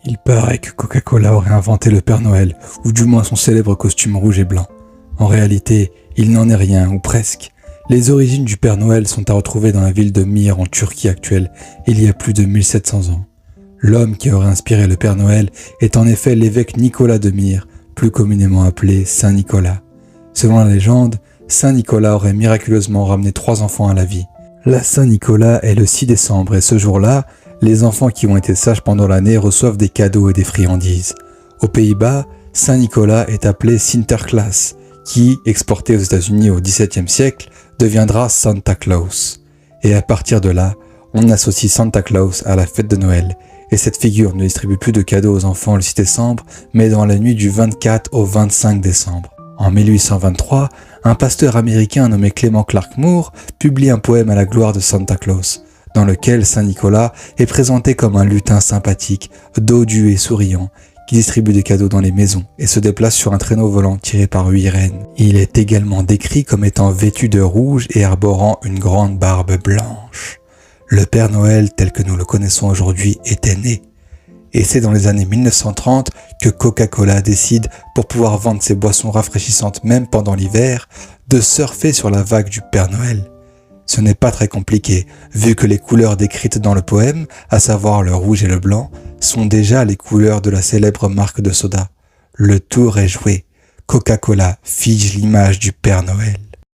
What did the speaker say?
Il paraît que Coca-Cola aurait inventé le Père Noël, ou du moins son célèbre costume rouge et blanc. En réalité, il n'en est rien, ou presque. Les origines du Père Noël sont à retrouver dans la ville de Mir en Turquie actuelle, il y a plus de 1700 ans. L'homme qui aurait inspiré le Père Noël est en effet l'évêque Nicolas de Myre, plus communément appelé Saint Nicolas. Selon la légende, Saint Nicolas aurait miraculeusement ramené 3 enfants à la vie. La Saint-Nicolas est le 6 décembre et ce jour-là, les enfants qui ont été sages pendant l'année reçoivent des cadeaux et des friandises. Aux Pays-Bas, Saint-Nicolas est appelé Sinterklaas, qui, exporté aux États-Unis au XVIIe siècle, deviendra Santa Claus. Et à partir de là, on associe Santa Claus à la fête de Noël. Et cette figure ne distribue plus de cadeaux aux enfants le 6 décembre, mais dans la nuit du 24 au 25 décembre. En 1823, un pasteur américain nommé Clement Clark Moore publie un poème à la gloire de Santa Claus, dans lequel Saint Nicolas est présenté comme un lutin sympathique, dodu et souriant, qui distribue des cadeaux dans les maisons et se déplace sur un traîneau volant tiré par 8 rennes. Il est également décrit comme étant vêtu de rouge et arborant une grande barbe blanche. Le Père Noël tel que nous le connaissons aujourd'hui était né. Et c'est dans les années 1930 que Coca-Cola décide, pour pouvoir vendre ses boissons rafraîchissantes même pendant l'hiver, de surfer sur la vague du Père Noël. Ce n'est pas très compliqué, vu que les couleurs décrites dans le poème, à savoir le rouge et le blanc, sont déjà les couleurs de la célèbre marque de soda. Le tour est joué. Coca-Cola fige l'image du Père Noël.